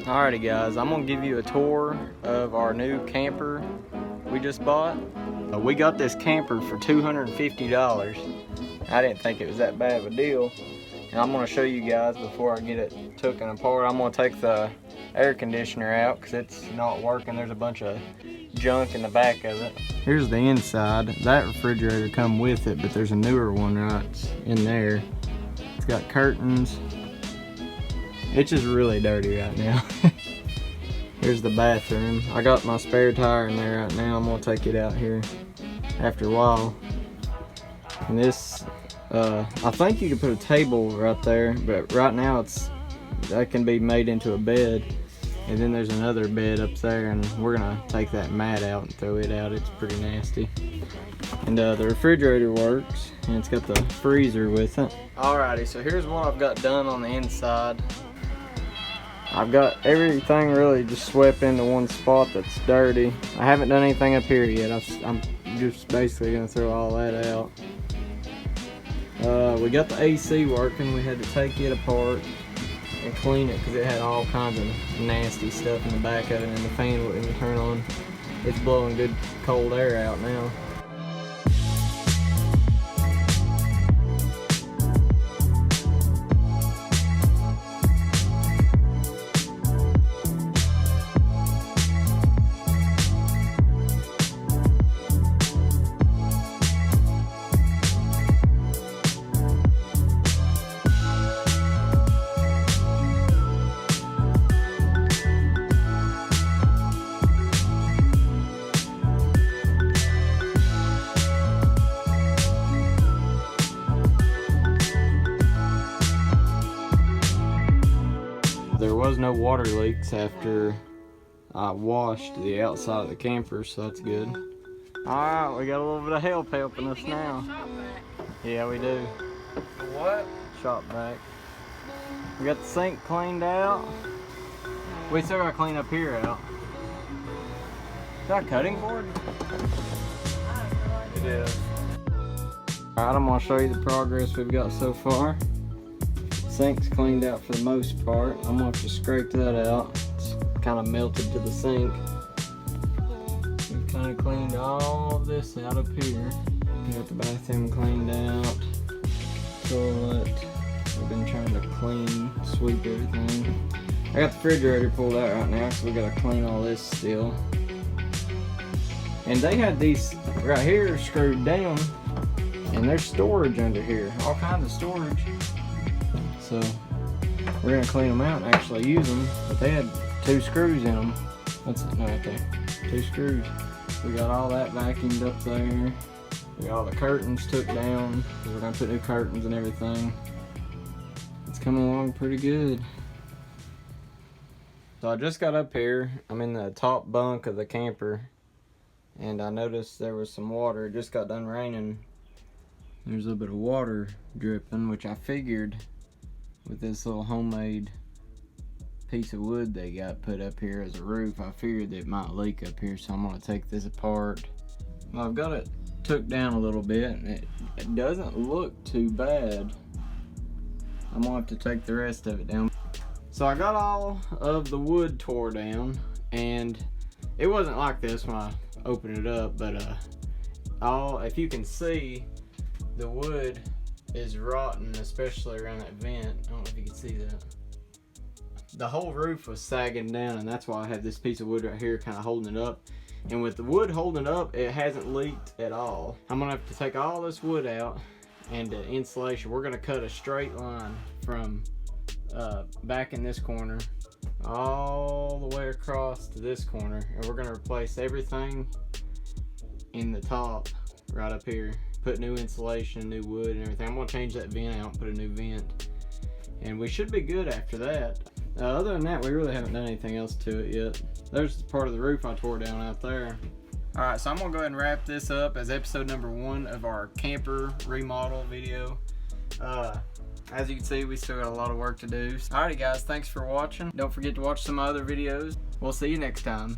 Alrighty guys, I'm gonna give you a tour of our new camper we just bought. We got this camper for $250. I didn't think it was that bad of a deal. And I'm gonna show you guys before I get it taken apart. I'm gonna take the air conditioner out because it's not working. There's a bunch of junk in the back of it. Here's the inside. That refrigerator come with it, but there's a newer one right in there. It's got curtains. It's just really dirty right now. Here's the bathroom. I got my spare tire in there right now. I'm gonna take it out here after a while. And this, I think you could put a table right there, but right now that can be made into a bed. And then there's another bed up there, and we're gonna take that mat out and throw it out. It's pretty nasty. And the refrigerator works, and it's got the freezer with it. Alrighty, so here's what I've got done on the inside. I've got everything really just swept into one spot that's dirty. I haven't done anything up here yet. I'm just basically gonna throw all that out. We got the AC working. We had to take it apart and clean it because it had all kinds of nasty stuff in the back of it, and the fan wouldn't even turn on. It's blowing good cold air out now. There was no water leaks after I washed the outside of the camper, so that's good. Alright, we got a little bit of help helping us now. Yeah, we do. What? Shop vac. We got the sink cleaned out. We still gotta clean up here out. Is that a cutting board? It is. Alright, I'm gonna show you the progress we've got so far. Sink's cleaned out for the most part. I'm gonna have to scrape that out. It's kind of melted to the sink. We've kind of cleaned all of this out up here. We got the bathroom cleaned out. Toilet. We've been trying to clean, sweep everything. I got the refrigerator pulled out right now, so we gotta clean all this still. And they had these right here screwed down, and there's storage under here, all kinds of storage. So we're gonna clean them out and actually use them, but they had 2 screws in them. That's it, no, right there. 2 screws. We got all that vacuumed up there. We got all the curtains took down. We're gonna put new curtains and everything. It's coming along pretty good. So I just got up here. I'm in the top bunk of the camper, and I noticed there was some water. It just got done raining. There's a little bit of water dripping, which I figured with this little homemade piece of wood they got put up here as a roof, I figured that it might leak up here, so I'm gonna take this apart. Well, I've got it took down a little bit, and it doesn't look too bad. I'm gonna have to take the rest of it down. So I got all of the wood tore down, and it wasn't like this when I opened it up, but if you can see, the wood is rotten, especially around that vent. I don't know if you can see that. The whole roof was sagging down, and that's why I have this piece of wood right here kind of holding it up. And with the wood holding it up, it hasn't leaked at all. I'm gonna have to take all this wood out, and the insulation, we're gonna cut a straight line from back in this corner all the way across to this corner, and we're gonna replace everything in the top right up here. Put new insulation, new wood and everything. I'm gonna change that vent out, put a new vent, and we should be good after that. Other than that, we really haven't done anything else to it yet. There's part of the roof I tore down out there. Alright, so I'm gonna go ahead and wrap this up as episode number 1 of our camper remodel video. As you can see, we still got a lot of work to do. Alrighty guys, thanks for watching. Don't forget to watch some other videos. We'll see you next time.